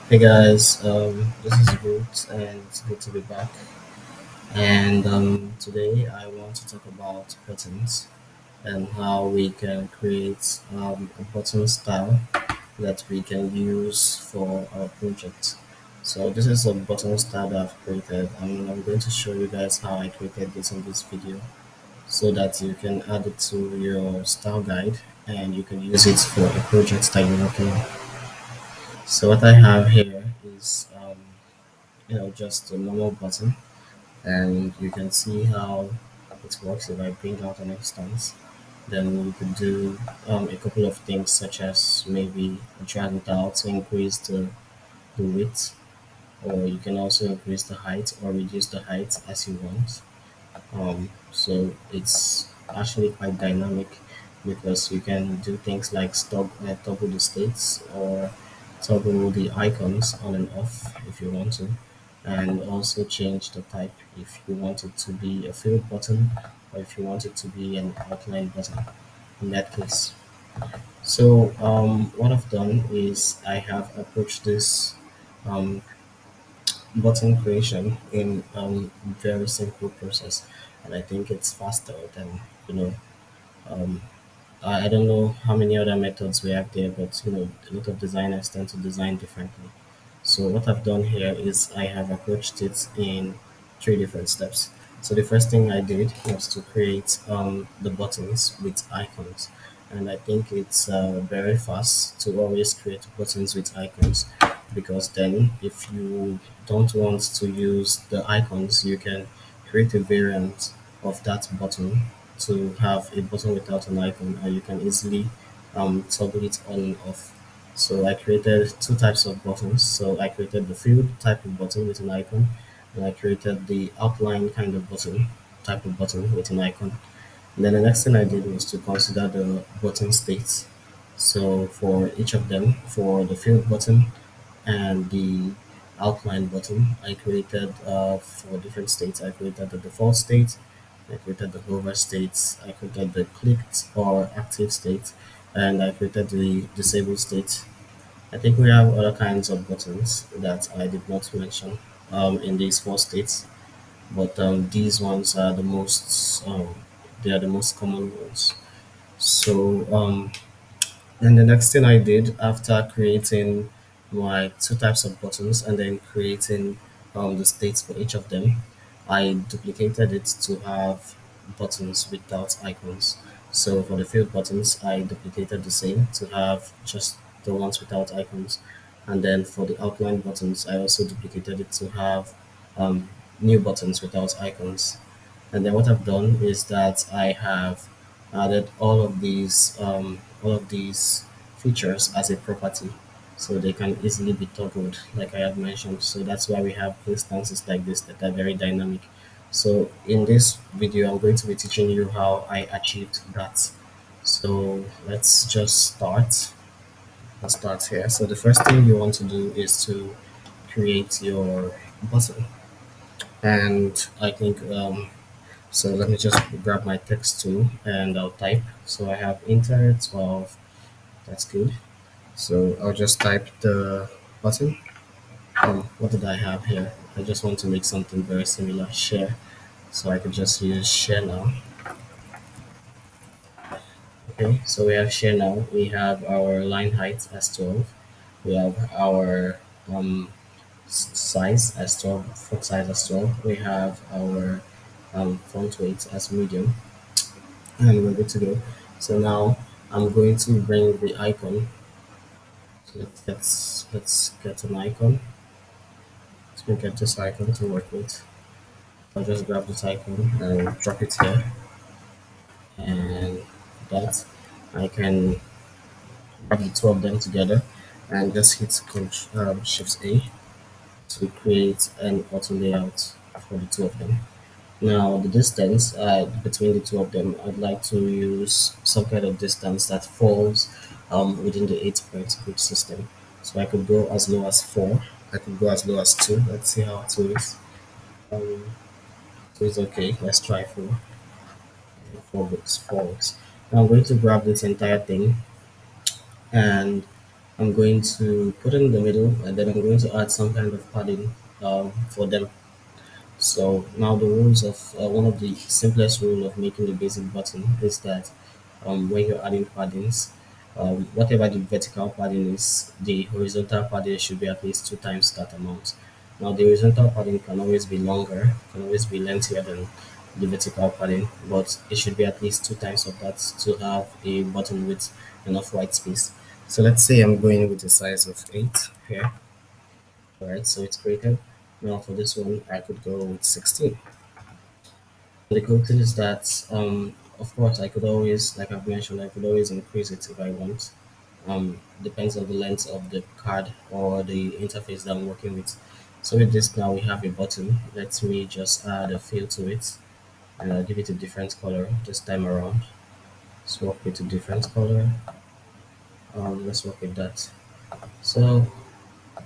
Hey guys, this is Root, and it's good to be back. And today I want to talk about buttons and how we can create a button style that we can use for our project. So this is a button style that I've created, and I'm going to show you guys how I created this in this video, so that you can add it to your style guide and you can use it for a project that you're working on. So what I have here is just a normal button, and you can see how it works. If I bring out an instance, then you could do a couple of things, such as maybe drag it out to increase the width, or you can also increase the height or reduce the height as you want. So it's actually quite dynamic, because you can do things like toggle the states or toggle the icons on and off if you want to, and also change the type if you want it to be a field button or if you want it to be an outline button in that case. So what I've done is I have approached this um, button creation in very simple process, and I think it's faster than you know um, I don't know how many other methods we have there, but a lot of designers tend to design differently. So what I've done here is I have approached it in three different steps. So the first thing I did was to create the buttons with icons, and I think it's very fast to always create buttons with icons, because then if you don't want to use the icons, you can create a variant of that button to have a button without an icon, and you can easily toggle it on and off. So I created two types of buttons. So I created the field type of button with an icon, and I created the outline kind of button type of button with an icon. And then the next thing I did was to consider the button states. So for each of them, for the field button and the outline button, I created for different states. I created the default state, I created the hover states, I created the clicked or active state, and I created the disabled state. I think we have other kinds of buttons that I did not mention in these four states, but these ones are the most they are the most common ones. So then the next thing I did after creating my two types of buttons and then creating the states for each of them, I duplicated it to have buttons without icons. So for the field buttons, I duplicated the same to have just the ones without icons. And then for the outline buttons, I also duplicated it to have um, new buttons without icons. And then what I've done is that I have added all of these features as a property, so they can easily be toggled, like I had mentioned. So that's why we have instances like this that are very dynamic. So in this video, I'm going to be teaching you how I achieved that. So let's just start. Let's start here. So the first thing you want to do is to create your button, and I think so let me just grab my text tool and I'll type. So I have Inter 12. That's good. So I'll just type the button. What did I have here? I just want to make something very similar. Share. So I could just use share now. Okay. So we have share now. We have our line height as 12. We have our size as 12. Font size as 12. We have our font weight as medium, and we're good to go. So now I'm going to bring the icon. So let's get an icon. Let's get this icon to work with. I'll just grab this icon and drop it here, and that I can grab the two of them together and just hit Shift A to create an auto layout for the two of them. Now, the distance between the two of them, I'd like to use some kind of distance that falls within the 8-point grid system. So I could go as low as 4. I could go as low as 2. Let's see how 2 is. 2 is okay. Let's try 4. 4 works. 4 works. Now I'm going to grab this entire thing and I'm going to put it in the middle, and then I'm going to add some kind of padding for them. So now the rules of one of the simplest rule of making the basic button is that when you're adding paddings, whatever the vertical padding is, the horizontal padding should be at least two times that amount. Now the horizontal padding can always be longer, can always be lengthier than the vertical padding, but it should be at least two times of that to have a button with enough white space. So let's say I'm going with a size of 8 here. Alright, so it's created. Now for this one, I could go with 16. The good thing is that, of course, I could always, like I've mentioned, I could always increase it if I want. Depends on the length of the card or the interface that I'm working with. So with this now we have a button. Let me just add a fill to it and I'll give it a different color this time around. Let's work with a different color. Let's work with that. So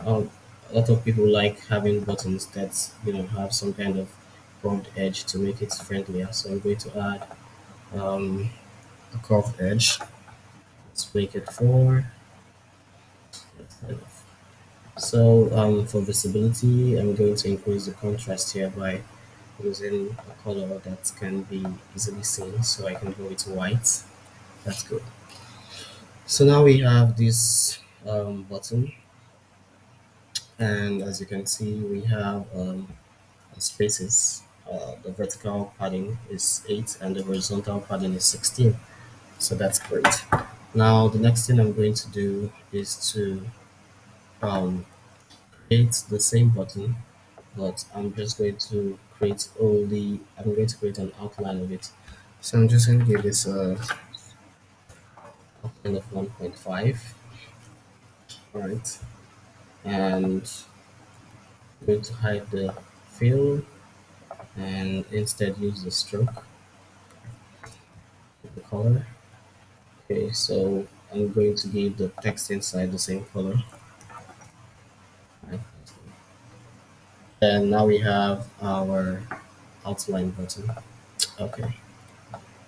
um, a lot of people like having buttons that have some kind of curved edge to make it friendlier. So I'm going to add um, a curved edge. Let's make it 4. That's enough. So for visibility, I'm going to increase the contrast here by using a color that can be easily seen. So I can go with white. That's good. So now we have this button, and as you can see, we have spaces. The vertical padding is 8 and the horizontal padding is 16. So that's great. Now the next thing I'm going to do is to um, create the same button, but I'm going to create an outline of it. So I'm just going to give this a outline of 1.5. All right, and I'm going to hide the fill and instead use the stroke, the color. Okay, so I'm going to give the text inside the same color. Right. And now we have our outline button. Okay.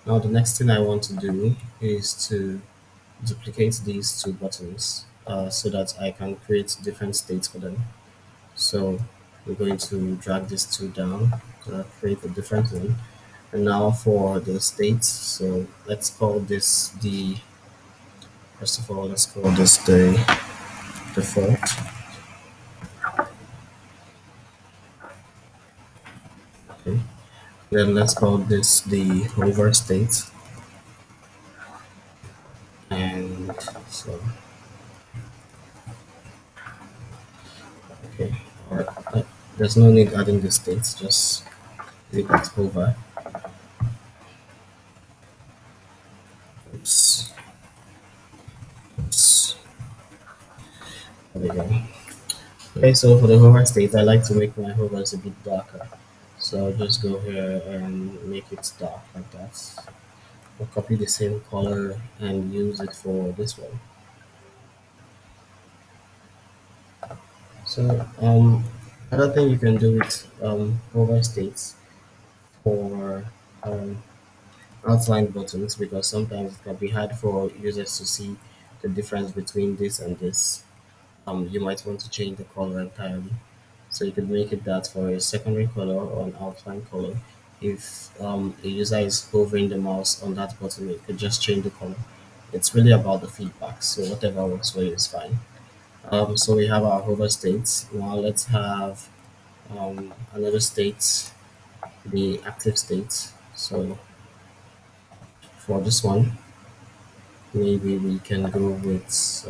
Now the next thing I want to do is to duplicate these two buttons so that I can create different states for them. So we're going to drag these two down, create a different one. And now for the states, so let's call this the, first of all, let's call this the default. Okay. Then let's call this the hover state. And so, okay, all right. There's no need adding the states, just leave it hover. Oops. Oops. There we go. Okay, so for the hover state, I like to make my hovers a bit darker. So I'll just go here and make it dark like that. I'll copy the same color and use it for this one. So another thing you can do with hover states for um, outline buttons, because sometimes it can be hard for users to see the difference between this and this. You might want to change the color entirely. So you could make it that for a secondary color or an outline color. If a user is hovering the mouse on that button, it could just change the color. It's really about the feedback. So whatever works for you is fine. So we have our hover states. Now let's have another state, the active state. So for this one, maybe we can go with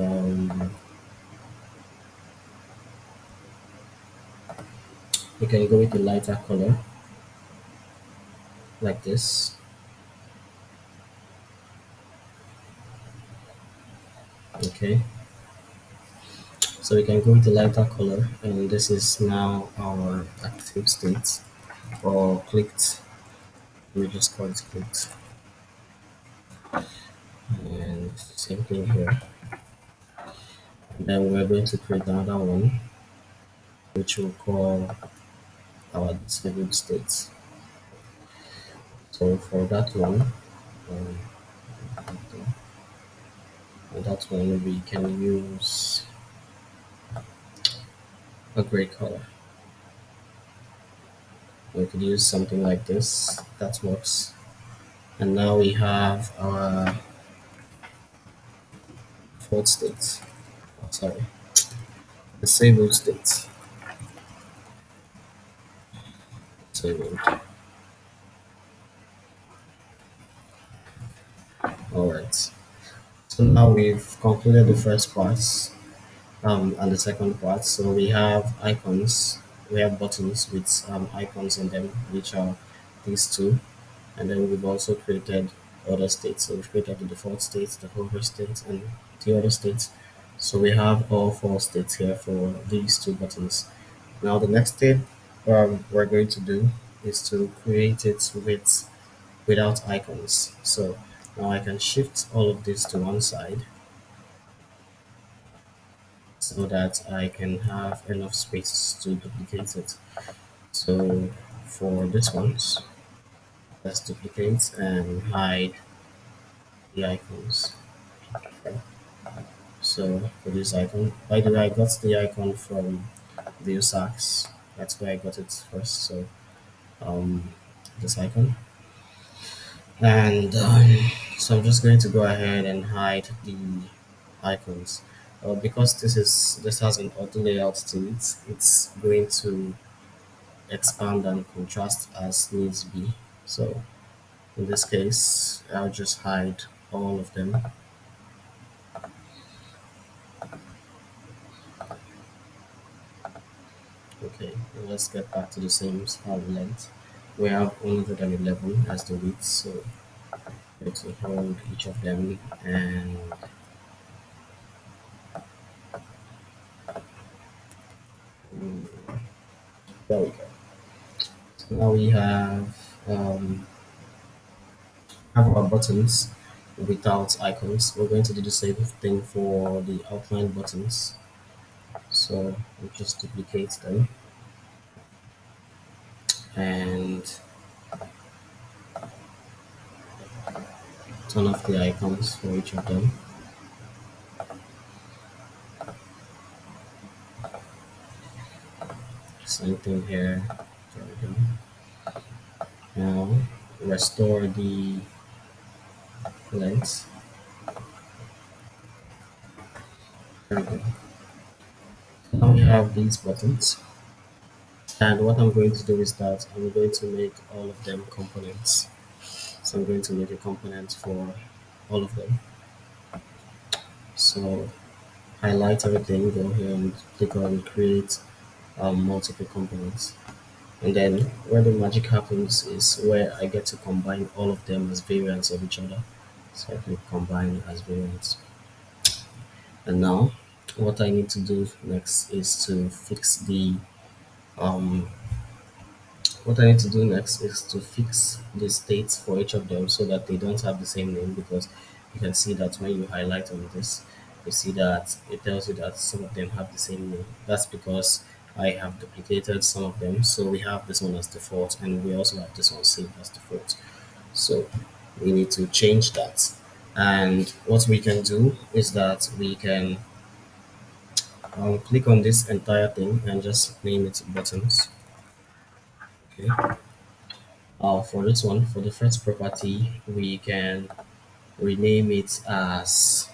we can go with a lighter color like this. Okay, so we can go with a lighter color, and this is now our active state or clicked. We just call it clicked, and same thing here. And then we're going to create another one, which we'll call our disabled state. So for that one, um, And that one we can use a gray color. We could use something like this. That works. And now we have our fourth state. Oh, sorry, disabled state. Disabled. All right. So now we've concluded the first part, and the second part. So we have icons. We have buttons with icons on them, which are these two. And then we've also created other states. So we've created the default states, the hover states, and the other states. So we have all four states here for these two buttons. Now the next step we're going to do is to create it without icons. So now I can shift all of this to one side so that I can have enough space to duplicate it. So for this ones, let's duplicate and hide the icons. Okay. So for this icon, by the way, I got the icon from View Sax. That's where I got it first. So um, this icon, and so I'm just going to go ahead and hide the icons. Because this has an auto layout to it, it's going to expand and contrast as needs be. So in this case, I'll just hide all of them. Okay, now let's get back to the same length. We have 111 as the width, so let's hold each of them and there we go. So now we have our buttons without icons. We're going to do the same thing for the outline buttons. So we'll just duplicate them and turn off the icons for each of them. Same thing here. There we go. Now restore the length. There we go. Now we have these buttons. And what I'm going to do is that I'm going to make all of them components. So I'm going to make a component for all of them. So highlight everything, go here and click on create multiple components. And then where the magic happens is where I get to combine all of them as variants of each other. So I click combine as variants. And now what I need to do next is to fix the um, what I need to do next is to fix the states for each of them so that they don't have the same name, because you can see that when you highlight on this, you see that it tells you that some of them have the same name. That's because I have duplicated some of them. So we have this one as default and we also have this one saved as default. So we need to change that. And what we can do is that we can click on this entire thing and just name it buttons. Okay. For this one, for the first property, we can rename it as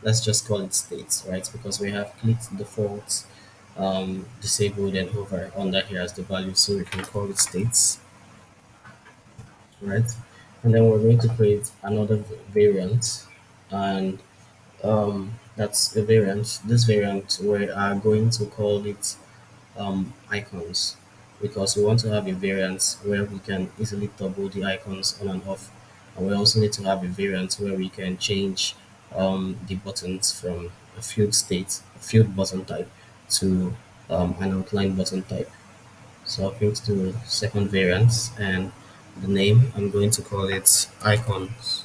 let's just call it states, right? Because we have clicked default, disabled, and hover under here as the value, so we can call it states, right? And then we're going to create another variant, and that's a variant. This variant we are going to call it icons, because we want to have a variant where we can easily toggle the icons on and off, and we also need to have a variant where we can change the buttons from a field button type to an outline button type. So I'm going to do a second variant, and the name I'm going to call it icons.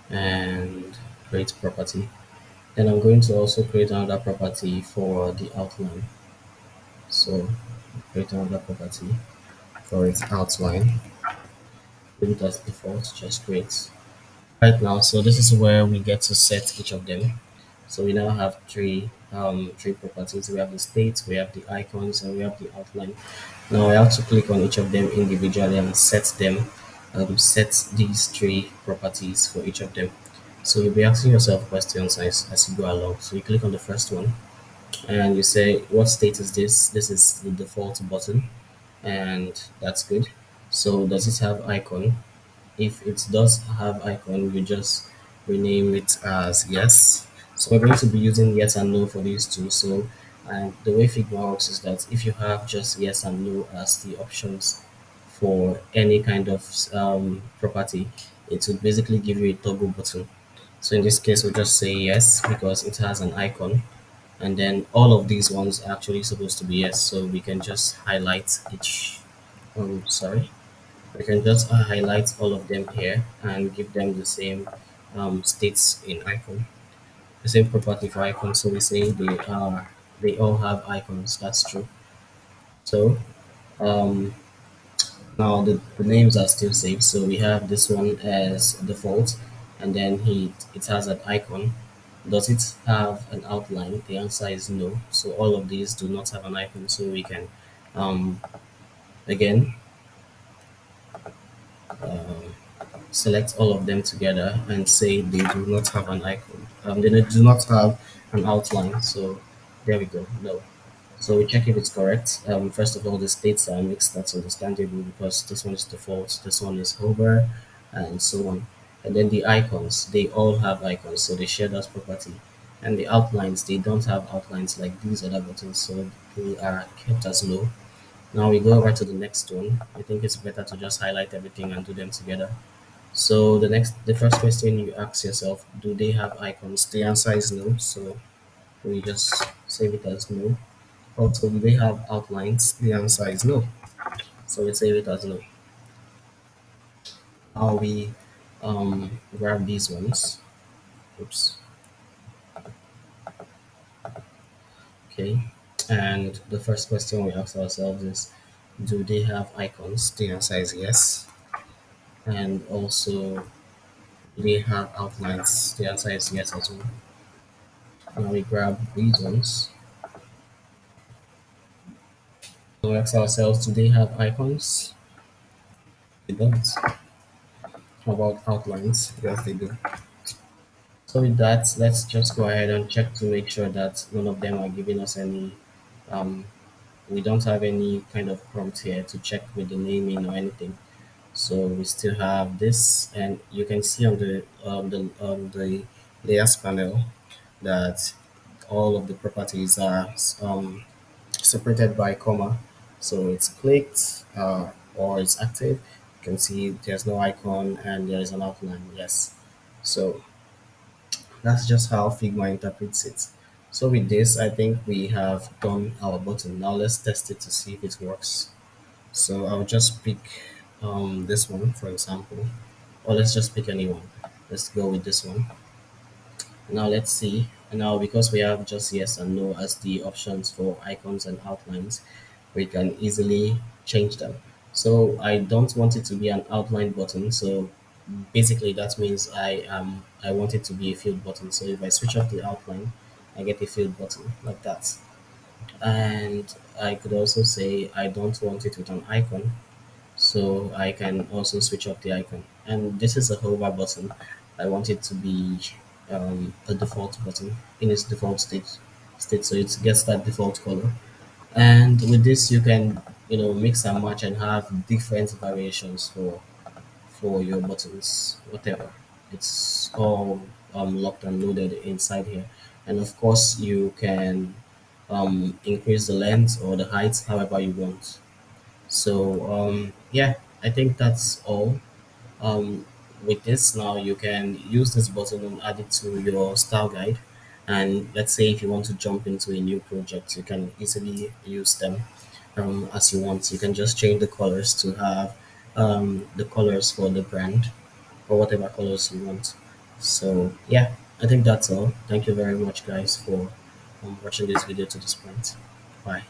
And create property. Then I'm going to also create another property for the outline. So create another property for its outline. Leave it as default, just create. Right now, so this is where we get to set each of them. So we now have three properties. We have the state, we have the icons, and we have the outline. Now I have to click on each of them individually and set them, set these three properties for each of them. So you'll be asking yourself questions as you go along. So you click on the first one and you say, what state is this? This is the default button, and that's good. So does it have icon? If it does have icon, you just rename it as yes. So we're going to be using yes and no for these two. So and the way Figma works is that if you have just yes and no as the options for any kind of property, it will basically give you a toggle button. So in this case, we'll just say yes because it has an icon, and then all of these ones are actually supposed to be yes. So we can just highlight each. Sorry, we can just highlight all of them here and give them the same states in icon, the same property for icon. So we say they all have icons. That's true. So um, now the names are still saved. So we have this one as default, and then it has an icon. Does it have an outline? The answer is no. So all of these do not have an icon. So we can um, again select all of them together and say they do not have an icon. They do not have an outline. So there we go. No. So we check if it's correct. First of all, the states are mixed. That's understandable because this one is default, this one is hover, and so on. And then the icons, they all have icons, so they share that property. And the outlines, they don't have outlines like these other buttons, so they are kept as low. Now we go over to the next one. I think it's better to just highlight everything and do them together. So the first question you ask yourself, do they have icons? The answer is no. So we just save it as no. Also, do they have outlines? The answer is no. So we save it as no. Now we grab these ones. Oops. Okay. And the first question we ask ourselves is, do they have icons? The answer is yes. And also, do they have outlines? The answer is yes as well. Now we grab these ones. We ask ourselves, do they have icons? They don't. How about outlines? Yes, they do. So with that, let's just go ahead and check to make sure that none of them are giving us any, um, we don't have any kind of prompt here to check with the naming or anything. So we still have this, and you can see on the layers panel that all of the properties are separated by comma. So it's clicked or it's active. You can see there's no icon and there is an outline. Yes. So that's just how Figma interprets it. So with this, I think we have done our button. Now let's test it to see if it works. So I'll just pick this one, for example, or let's just pick any one. Let's go with this one. Now let's see. Now because we have just yes and no as the options for icons and outlines, we can easily change them. So I don't want it to be an outline button. So basically that means I want it to be a field button. So if I switch off the outline, I get a field button like that. And I could also say I don't want it with an icon, so I can also switch off the icon. And this is a hover button. I want it to be a default button in its default state, so it gets that default color. And with this, you can mix and match and have different variations for your buttons, whatever. It's all locked and loaded inside here. And of course, you can increase the length or the height however you want. So yeah, I think that's all. Um, with this now, you can use this button and add it to your style guide. And let's say if you want to jump into a new project, you can easily use them as you want. You can just change the colors to have the colors for the brand or whatever colors you want. So yeah, I think that's all. Thank you very much, guys, for watching this video to this point. Bye.